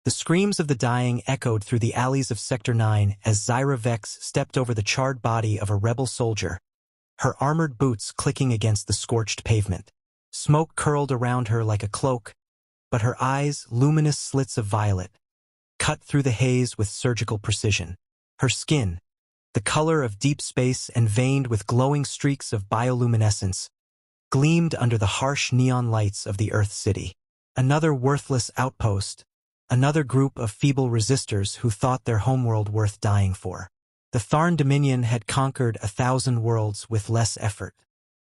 The screams of the dying echoed through the alleys of Sector 9 as Zyra Vex stepped over the charred body of a rebel soldier, her armored boots clicking against the scorched pavement. Smoke curled around her like a cloak, but her eyes, luminous slits of violet, cut through the haze with surgical precision. Her skin, the color of deep space and veined with glowing streaks of bioluminescence, gleamed under the harsh neon lights of the Earth City. Another worthless outpost, another group of feeble resistors who thought their homeworld worth dying for. The Tharn Dominion had conquered 1,000 worlds with less effort.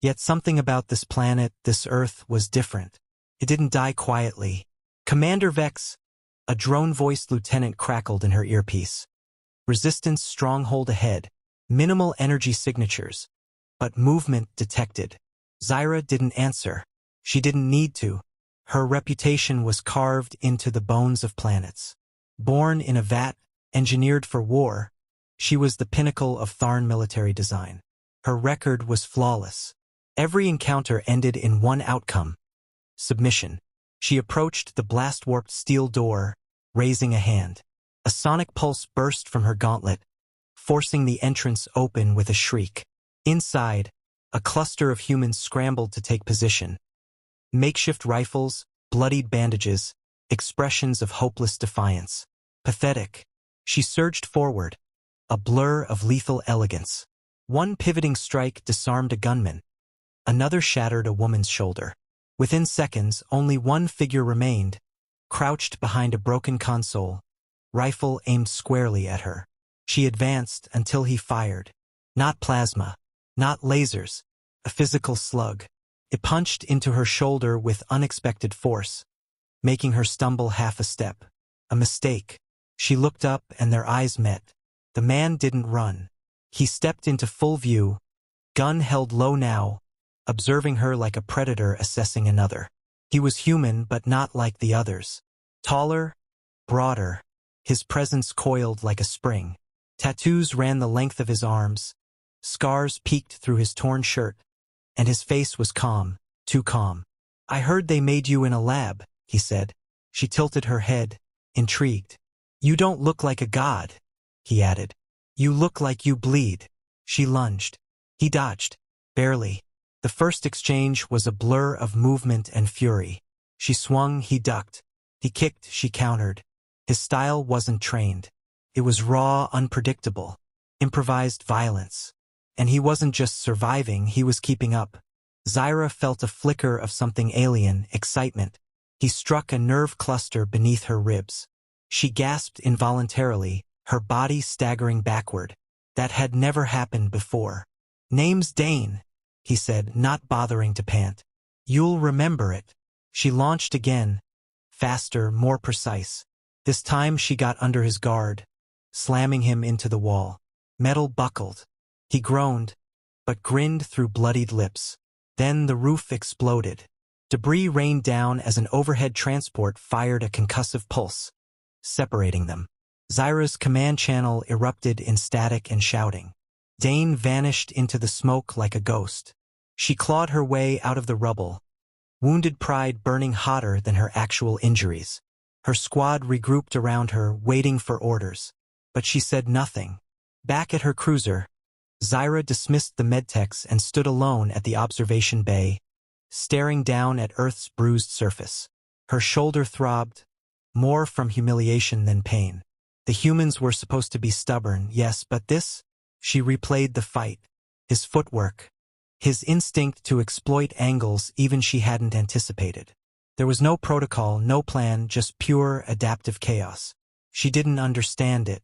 Yet something about this planet, this Earth, was different. It didn't die quietly. "Commander Vex," a drone-voiced lieutenant crackled in her earpiece. "Resistance stronghold ahead. Minimal energy signatures. But movement detected." Zyra didn't answer. She didn't need to. Her reputation was carved into the bones of planets. Born in a vat, engineered for war, she was the pinnacle of Tharn military design. Her record was flawless. Every encounter ended in one outcome: submission. She approached the blast-warped steel door, raising a hand. A sonic pulse burst from her gauntlet, forcing the entrance open with a shriek. Inside, a cluster of humans scrambled to take position. Makeshift rifles, bloodied bandages, expressions of hopeless defiance. Pathetic. She surged forward, a blur of lethal elegance. One pivoting strike disarmed a gunman. Another shattered a woman's shoulder. Within seconds, only one figure remained, crouched behind a broken console, rifle aimed squarely at her. She advanced until he fired. Not plasma, not lasers, a physical slug. It punched into her shoulder with unexpected force, making her stumble half a step. A mistake. She looked up and their eyes met. The man didn't run. He stepped into full view, gun held low now, observing her like a predator assessing another. He was human, but not like the others. Taller, broader, his presence coiled like a spring. Tattoos ran the length of his arms, scars peeked through his torn shirt, and his face was calm, too calm. "I heard they made you in a lab," he said. She tilted her head, intrigued. "You don't look like a god," he added. "You look like you bleed." She lunged. He dodged, barely. The first exchange was a blur of movement and fury. She swung, he ducked. He kicked, she countered. His style wasn't trained. It was raw, unpredictable, improvised violence. And he wasn't just surviving, he was keeping up. Zyra felt a flicker of something alien, excitement. He struck a nerve cluster beneath her ribs. She gasped involuntarily, her body staggering backward. That had never happened before. "Name's Dane," he said, not bothering to pant. "You'll remember it." She launched again, faster, more precise. This time she got under his guard, slamming him into the wall. Metal buckled. He groaned, but grinned through bloodied lips. Then the roof exploded. Debris rained down as an overhead transport fired a concussive pulse, separating them. Zyra's command channel erupted in static and shouting. Dane vanished into the smoke like a ghost. She clawed her way out of the rubble, wounded pride burning hotter than her actual injuries. Her squad regrouped around her, waiting for orders. But she said nothing. Back at her cruiser, Zyra dismissed the medtechs and stood alone at the observation bay, staring down at Earth's bruised surface. Her shoulder throbbed, more from humiliation than pain. The humans were supposed to be stubborn, yes, but this? She replayed the fight. His footwork. His instinct to exploit angles even she hadn't anticipated. There was no protocol, no plan, just pure adaptive chaos. She didn't understand it.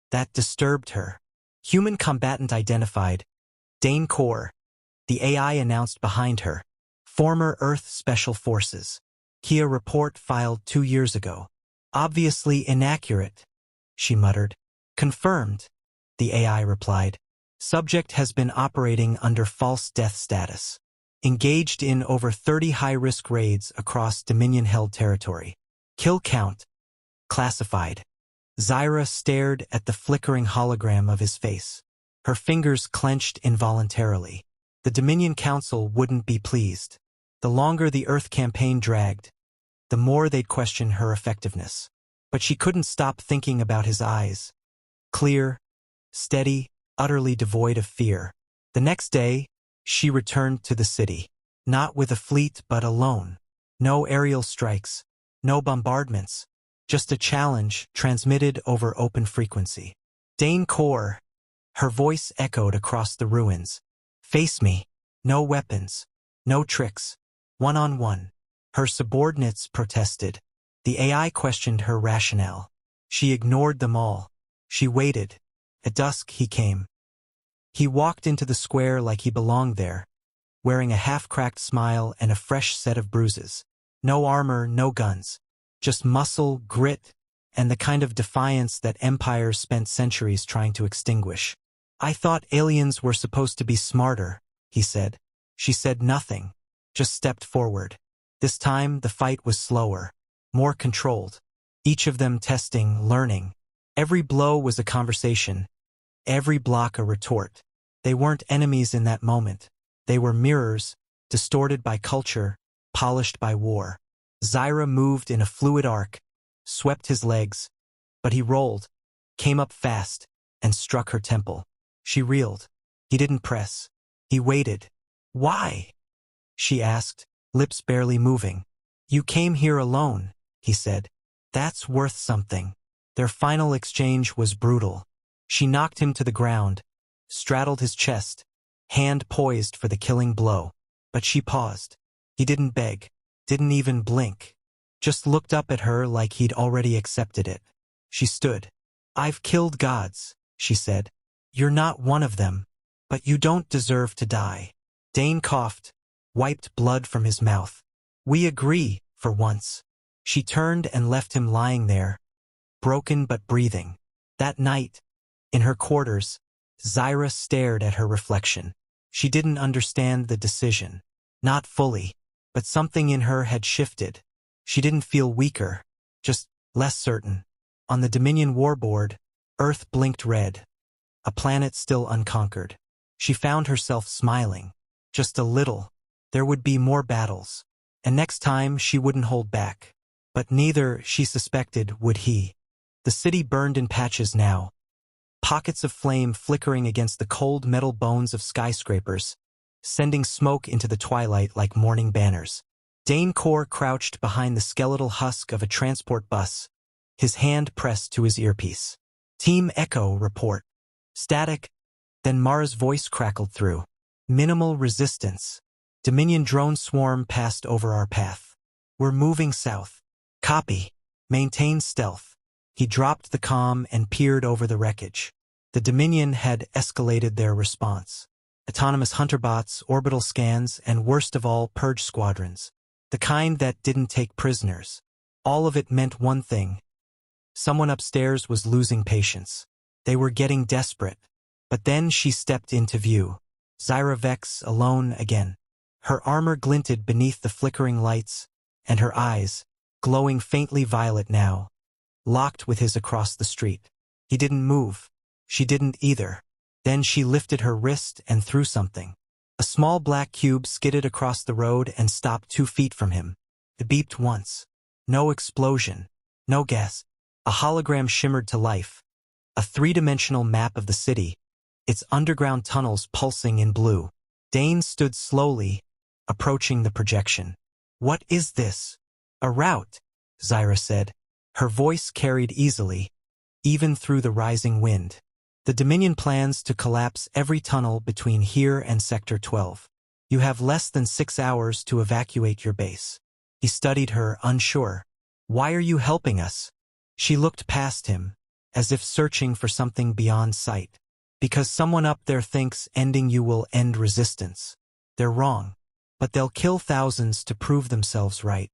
That disturbed her. Human combatant identified. Dane Core. The AI announced behind her. Former Earth Special Forces. Kia report filed 2 years ago. Obviously inaccurate, she muttered. Confirmed, the AI replied. Subject has been operating under false death status. Engaged in over 30 high-risk raids across Dominion-held territory. Kill count. Classified. Zyra stared at the flickering hologram of his face. Her fingers clenched involuntarily. The Dominion Council wouldn't be pleased. The longer the Earth campaign dragged, the more they'd question her effectiveness. but she couldn't stop thinking about his eyes. Clear, steady, utterly devoid of fear. The next day, she returned to the city. Not with a fleet but alone. No aerial strikes. No bombardments. Just a challenge transmitted over open frequency. Dane Core. Her voice echoed across the ruins. Face me. No weapons. No tricks. One-on-one. Her subordinates protested. The AI questioned her rationale. She ignored them all. She waited. At dusk he came. He walked into the square like he belonged there, wearing a half-cracked smile and a fresh set of bruises. No armor, no guns. Just muscle, grit, and the kind of defiance that empires spent centuries trying to extinguish. I thought aliens were supposed to be smarter, he said. She said nothing, just stepped forward. This time the fight was slower, more controlled. Each of them testing, learning. Every blow was a conversation, every block a retort. They weren't enemies in that moment. They were mirrors, distorted by culture, polished by war. Zyra moved in a fluid arc, swept his legs, but he rolled, came up fast, and struck her temple. She reeled. He didn't press. He waited. Why? She asked, lips barely moving. You came here alone, he said. That's worth something. Their final exchange was brutal. She knocked him to the ground, straddled his chest, hand poised for the killing blow. But she paused. He didn't beg, didn't even blink. Just looked up at her like he'd already accepted it. She stood. I've killed gods, she said. You're not one of them, but you don't deserve to die. Dane coughed, wiped blood from his mouth. We agree, for once. She turned and left him lying there, broken but breathing. That night, in her quarters, Zyra stared at her reflection. She didn't understand the decision. Not fully, but something in her had shifted. She didn't feel weaker, just less certain. On the Dominion warboard, Earth blinked red, a planet still unconquered. She found herself smiling. Just a little. There would be more battles. And next time she wouldn't hold back. But neither, she suspected, would he. The city burned in patches now. Pockets of flame flickering against the cold metal bones of skyscrapers, sending smoke into the twilight like morning banners. Dane Core crouched behind the skeletal husk of a transport bus, his hand pressed to his earpiece. Team Echo report. Static. Then Mara's voice crackled through. Minimal resistance. Dominion drone swarm passed over our path. We're moving south. Copy. Maintain stealth. He dropped the comm and peered over the wreckage. The Dominion had escalated their response. Autonomous hunterbots, orbital scans, and worst of all, purge squadrons. The kind that didn't take prisoners. All of it meant one thing. Someone upstairs was losing patience. They were getting desperate. But then she stepped into view. Zyra Vex alone again. Her armor glinted beneath the flickering lights, and her eyes, glowing faintly violet now, locked with his across the street. He didn't move. She didn't either. Then she lifted her wrist and threw something. A small black cube skidded across the road and stopped 2 feet from him. It beeped once. No explosion. No gas. A hologram shimmered to life. A 3-dimensional map of the city, its underground tunnels pulsing in blue. Dane stood slowly, approaching the projection. What is this? A route, Zyra said. Her voice carried easily, even through the rising wind. The Dominion plans to collapse every tunnel between here and Sector 12. You have less than 6 hours to evacuate your base. He studied her, unsure. Why are you helping us? She looked past him, as if searching for something beyond sight. Because someone up there thinks ending you will end resistance. They're wrong. But they'll kill thousands to prove themselves right.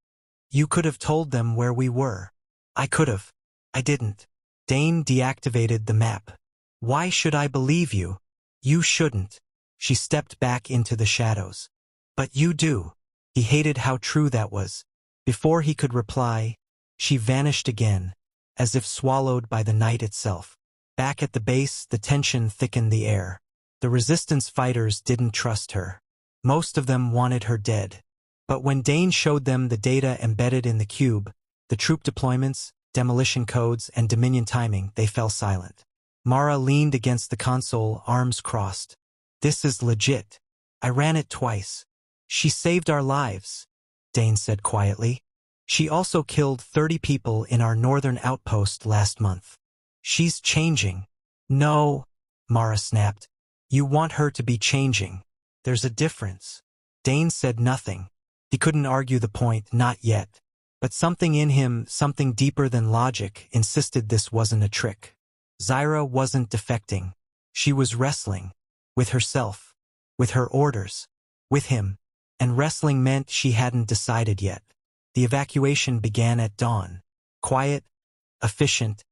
You could have told them where we were. I could have. I didn't. Dane deactivated the map. Why should I believe you? You shouldn't. She stepped back into the shadows. But you do. He hated how true that was. Before he could reply, she vanished again, as if swallowed by the night itself. Back at the base, the tension thickened the air. The resistance fighters didn't trust her. Most of them wanted her dead. But when Dane showed them the data embedded in the cube, the troop deployments, demolition codes, and Dominion timing, they fell silent. Mara leaned against the console, arms crossed. This is legit. I ran it twice. She saved our lives, Dane said quietly. She also killed 30 people in our northern outpost last month. She's changing. No, Mara snapped. You want her to be changing. There's a difference. Dane said nothing. He couldn't argue the point, not yet. But something in him, something deeper than logic, insisted this wasn't a trick. Zyra wasn't defecting. She was wrestling. With herself. With her orders. With him. And wrestling meant she hadn't decided yet. The evacuation began at dawn. Quiet, efficient,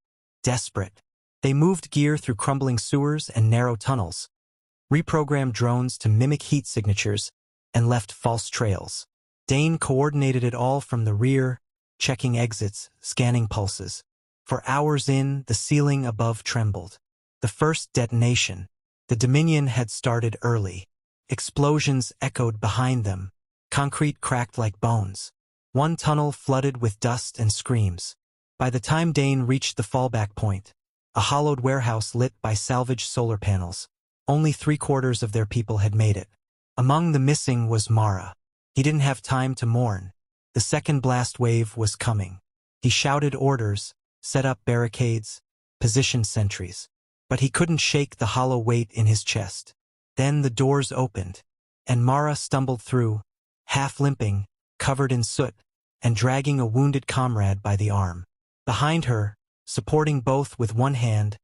desperate. They moved gear through crumbling sewers and narrow tunnels, reprogrammed drones to mimic heat signatures, and left false trails. Dane coordinated it all from the rear, checking exits, scanning pulses. For hours in, the ceiling above trembled. The first detonation. The Dominion had started early. Explosions echoed behind them. Concrete cracked like bones. One tunnel flooded with dust and screams. By the time Dane reached the fallback point, a hollowed warehouse lit by salvaged solar panels, only 3/4 of their people had made it. Among the missing was Mara. He didn't have time to mourn. The second blast wave was coming. He shouted orders, set up barricades, positioned sentries. But he couldn't shake the hollow weight in his chest. Then the doors opened, and Mara stumbled through, half limping, covered in soot, and dragging a wounded comrade by the arm. Behind her, supporting both with one hand,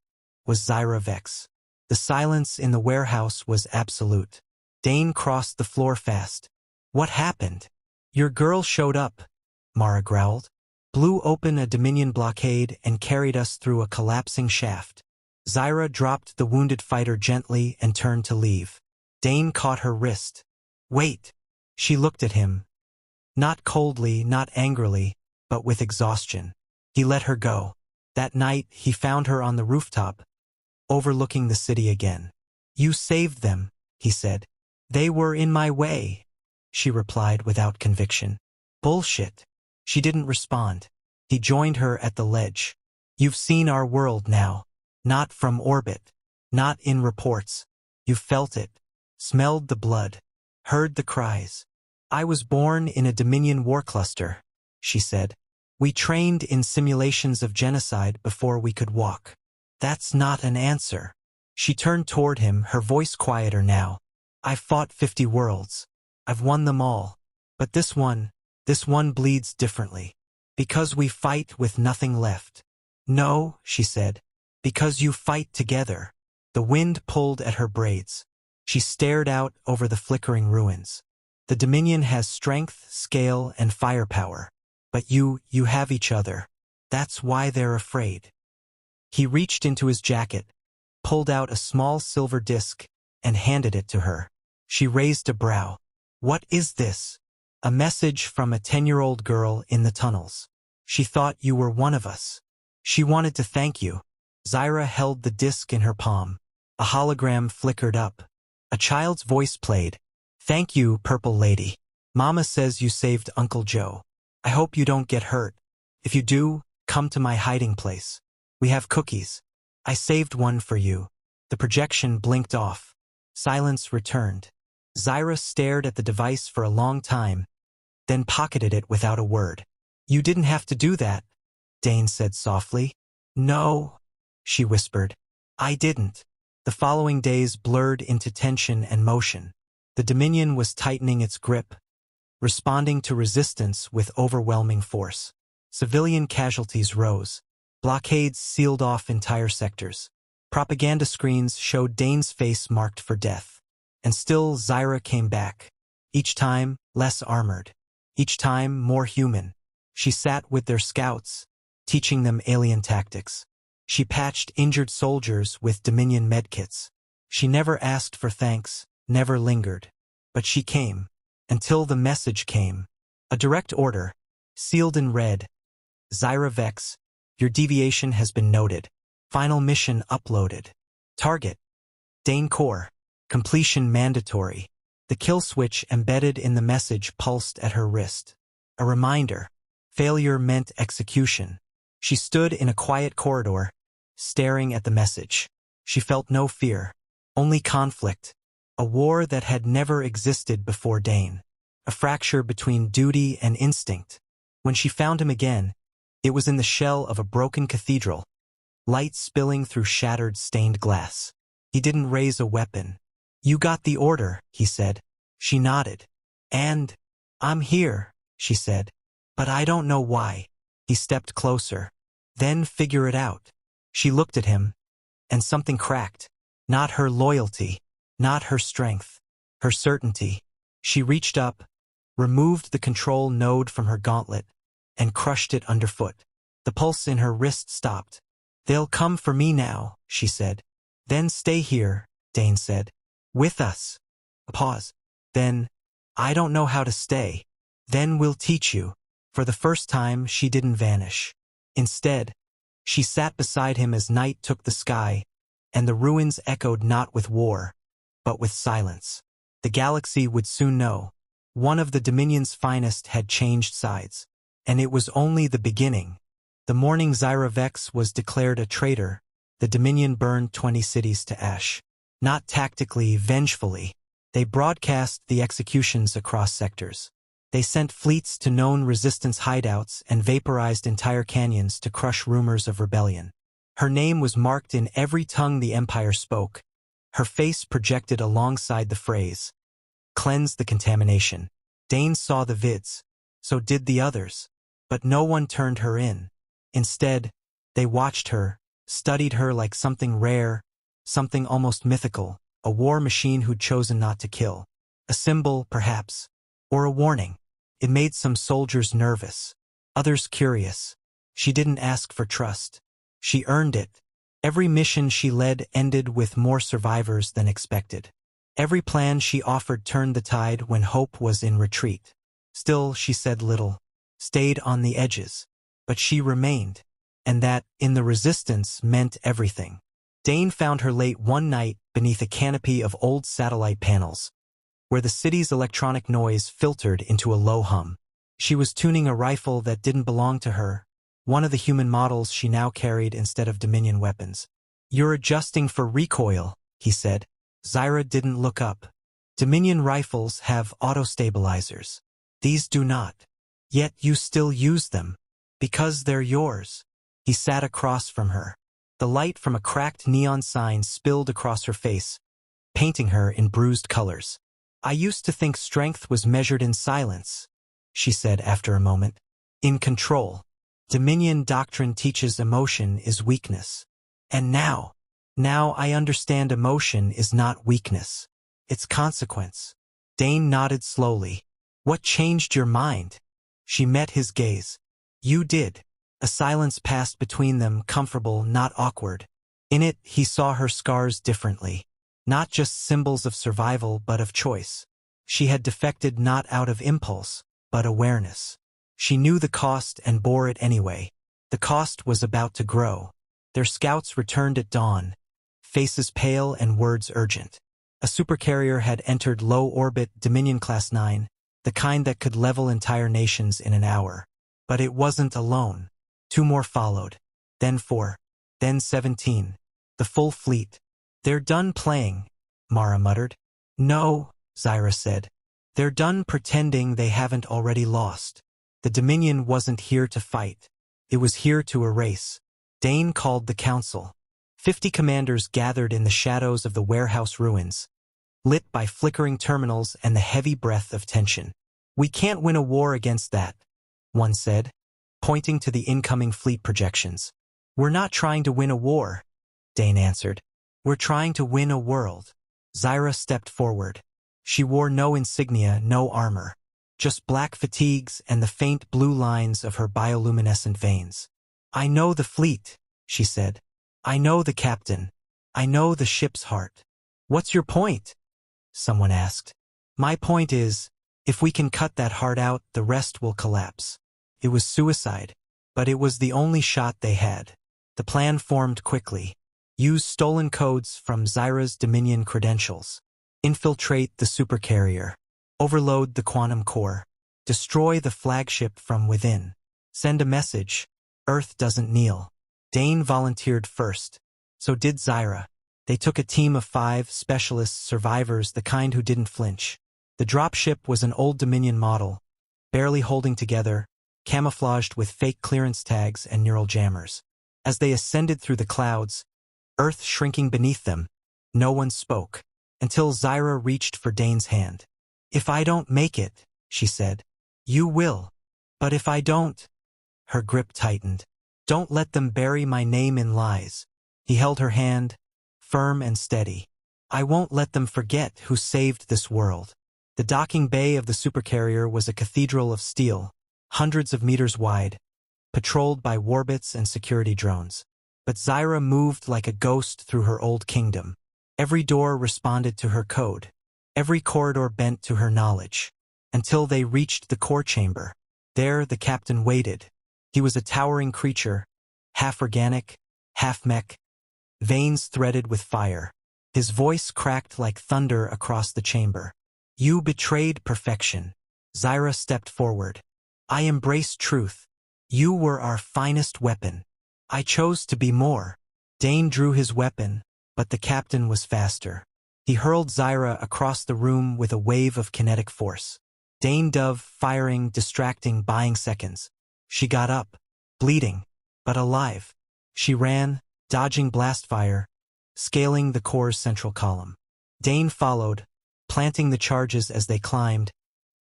was Zyra Vex. The silence in the warehouse was absolute. Dane crossed the floor fast. What happened? Your girl showed up, Mara growled. Blew open a Dominion blockade and carried us through a collapsing shaft. Zyra dropped the wounded fighter gently and turned to leave. Dane caught her wrist. Wait. She looked at him. Not coldly, not angrily, but with exhaustion. He let her go. That night, he found her on the rooftop, overlooking the city again. You saved them, he said. They were in my way, she replied without conviction. Bullshit. She didn't respond. He joined her at the ledge. You've seen our world now. Not from orbit. Not in reports. You felt it. Smelled the blood. Heard the cries. I was born in a Dominion war cluster, she said. We trained in simulations of genocide before we could walk. That's not an answer. She turned toward him, her voice quieter now. I've fought 50 worlds. I've won them all. But this one bleeds differently. Because we fight with nothing left. No, she said. Because you fight together. The wind pulled at her braids. She stared out over the flickering ruins. The Dominion has strength, scale, and firepower. But you have each other. That's why they're afraid. He reached into his jacket, pulled out a small silver disc, and handed it to her. She raised a brow. What is this? A message from a 10-year-old girl in the tunnels. She thought you were one of us. She wanted to thank you. Zyra held the disc in her palm. A hologram flickered up. A child's voice played. Thank you, Purple Lady. Mama says you saved Uncle Joe. I hope you don't get hurt. If you do, come to my hiding place. We have cookies. I saved one for you. The projection blinked off. Silence returned. Zyra stared at the device for a long time, then pocketed it without a word. You didn't have to do that, Dane said softly. No, she whispered. I didn't. The following days blurred into tension and motion. The Dominion was tightening its grip, responding to resistance with overwhelming force. Civilian casualties rose. Blockades sealed off entire sectors. Propaganda screens showed Dane's face marked for death. And still Zyra came back. Each time, less armored. Each time, more human. She sat with their scouts, teaching them alien tactics. She patched injured soldiers with Dominion medkits. She never asked for thanks, never lingered. But she came. Until the message came. A direct order, sealed in red. Zyra Vex, your deviation has been noted. Final mission uploaded. Target. Dane Core. Completion mandatory. The kill switch embedded in the message pulsed at her wrist. A reminder. Failure meant execution. She stood in a quiet corridor, staring at the message. She felt no fear, only conflict, a war that had never existed before Dane, a fracture between duty and instinct. When she found him again, it was in the shell of a broken cathedral, light spilling through shattered stained glass. He didn't raise a weapon. "You got the order," he said. She nodded. "And I'm here," she said. "But I don't know why." He stepped closer. "Then figure it out." She looked at him, and something cracked. Not her loyalty, not her strength, her certainty. She reached up, removed the control node from her gauntlet, and crushed it underfoot. The pulse in her wrist stopped. "They'll come for me now," she said. "Then stay here," Dane said. "With us." A pause. Then, "I don't know how to stay." "Then we'll teach you." For the first time, she didn't vanish. Instead, she sat beside him as night took the sky, and the ruins echoed not with war, but with silence. The galaxy would soon know. One of the Dominion's finest had changed sides. And it was only the beginning. The morning Zyra Vex was declared a traitor, the Dominion burned 20 cities to ash. Not tactically, vengefully. They broadcast the executions across sectors. They sent fleets to known resistance hideouts and vaporized entire canyons to crush rumors of rebellion. Her name was marked in every tongue the Empire spoke. Her face projected alongside the phrase, "Cleanse the contamination." Dane saw the vids. So did the others. But no one turned her in. Instead, they watched her, studied her like something rare, something almost mythical, a war machine who'd chosen not to kill. A symbol, perhaps, or a warning. It made some soldiers nervous, others curious. She didn't ask for trust. She earned it. Every mission she led ended with more survivors than expected. Every plan she offered turned the tide when hope was in retreat. Still, she said little, stayed on the edges. But she remained, and that, in the resistance, meant everything. Dane found her late one night beneath a canopy of old satellite panels, where the city's electronic noise filtered into a low hum. She was tuning a rifle that didn't belong to her, one of the human models she now carried instead of Dominion weapons. "You're adjusting for recoil," he said. Zyra didn't look up. "Dominion rifles have auto-stabilizers. These do not. Yet you still use them. Because they're yours." He sat across from her. The light from a cracked neon sign spilled across her face, painting her in bruised colors. "I used to think strength was measured in silence," she said after a moment. "In control. Dominion doctrine teaches emotion is weakness. And now I understand emotion is not weakness. It's consequence." Dane nodded slowly. "What changed your mind?" She met his gaze. "You did." A silence passed between them, comfortable, not awkward. In it, he saw her scars differently. Not just symbols of survival, but of choice. She had defected not out of impulse, but awareness. She knew the cost and bore it anyway. The cost was about to grow. Their scouts returned at dawn, faces pale and words urgent. A supercarrier had entered low-orbit Dominion Class 9, the kind that could level entire nations in an hour. But it wasn't alone. 2 more followed, then 4, then 17. The full fleet. "They're done playing," Mara muttered. "No," Zyra said. "They're done pretending they haven't already lost." The Dominion wasn't here to fight. It was here to erase. Dane called the council. 50 commanders gathered in the shadows of the warehouse ruins, lit by flickering terminals and the heavy breath of tension. "We can't win a war against that," one said, pointing to the incoming fleet projections. "We're not trying to win a war," Dane answered. "We're trying to win a world." Zyra stepped forward. She wore no insignia, no armor, just black fatigues and the faint blue lines of her bioluminescent veins. "I know the fleet," she said. "I know the captain. I know the ship's heart." "What's your point?" someone asked. "My point is, if we can cut that heart out, the rest will collapse." It was suicide, but it was the only shot they had. The plan formed quickly. Use stolen codes from Zyra's Dominion credentials. Infiltrate the supercarrier. Overload the quantum core. Destroy the flagship from within. Send a message, Earth doesn't kneel. Dane volunteered first. So did Zyra. They took a team of 5 specialist survivors, the kind who didn't flinch. The dropship was an old Dominion model, barely holding together, camouflaged with fake clearance tags and neural jammers. As they ascended through the clouds, Earth shrinking beneath them, no one spoke, until Zyra reached for Dane's hand. "If I don't make it," she said, "you will. But if I don't—" Her grip tightened. "Don't let them bury my name in lies." He held her hand, firm and steady. "I won't let them forget who saved this world." The docking bay of the supercarrier was a cathedral of steel, hundreds of meters wide, patrolled by warbits and security drones. But Zyra moved like a ghost through her old kingdom. Every door responded to her code. Every corridor bent to her knowledge. Until they reached the core chamber. There the captain waited. He was a towering creature, half organic, half mech, veins threaded with fire. His voice cracked like thunder across the chamber. "You betrayed perfection." Zyra stepped forward. "I embrace truth. You were our finest weapon. I chose to be more." Dane drew his weapon, but the captain was faster. He hurled Zyra across the room with a wave of kinetic force. Dane dove, firing, distracting, buying seconds. She got up, bleeding, but alive. She ran, dodging blast fire, scaling the core's central column. Dane followed, planting the charges as they climbed,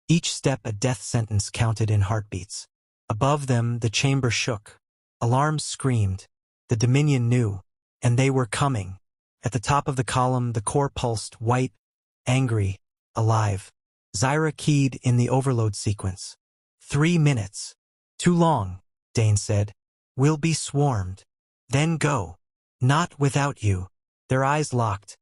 each step a death sentence counted in heartbeats. Above them, the chamber shook. Alarms screamed. The Dominion knew, and they were coming. At the top of the column, the core pulsed, white, angry, alive. Zyra keyed in the overload sequence. 3 minutes. "Too long," Dane said. "We'll be swarmed. Then go." "Not without you." Their eyes locked,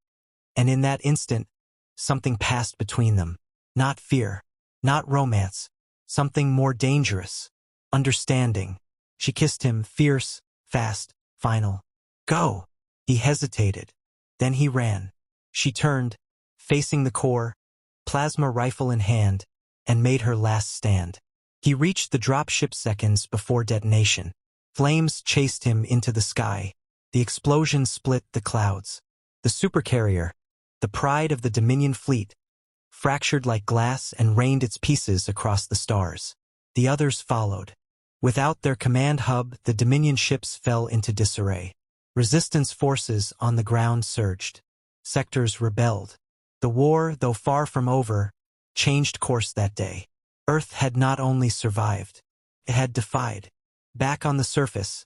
and in that instant, something passed between them. Not fear, not romance, something more dangerous. Understanding. She kissed him, fierce, fast, final. "Go." He hesitated. Then he ran. She turned, facing the core, plasma rifle in hand, and made her last stand. He reached the dropship seconds before detonation. Flames chased him into the sky. The explosion split the clouds. The supercarrier, the pride of the Dominion fleet, fractured like glass and rained its pieces across the stars. The others followed. Without their command hub, the Dominion ships fell into disarray. Resistance forces on the ground surged. Sectors rebelled. The war, though far from over, changed course that day. Earth had not only survived, it had defied. Back on the surface,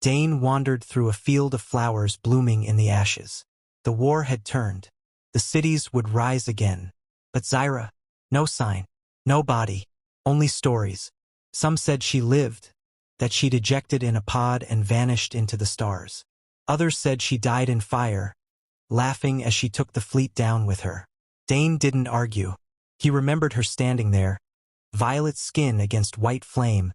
Dane wandered through a field of flowers blooming in the ashes. The war had turned. The cities would rise again. But Zyra, no sign, no body, only stories. Some said she lived, that she'd ejected in a pod and vanished into the stars. Others said she died in fire, laughing as she took the fleet down with her. Dane didn't argue. He remembered her standing there, violet skin against white flame,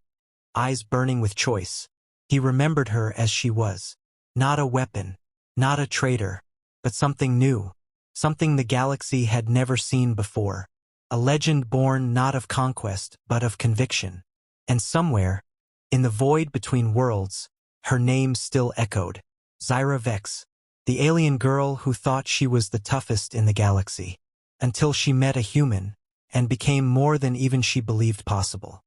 eyes burning with choice. He remembered her as she was. Not a weapon, not a traitor, but something new, something the galaxy had never seen before. A legend born not of conquest, but of conviction. And somewhere, in the void between worlds, her name still echoed. Zyra Vex, the alien girl who thought she was the toughest in the galaxy. Until she met a human, and became more than even she believed possible.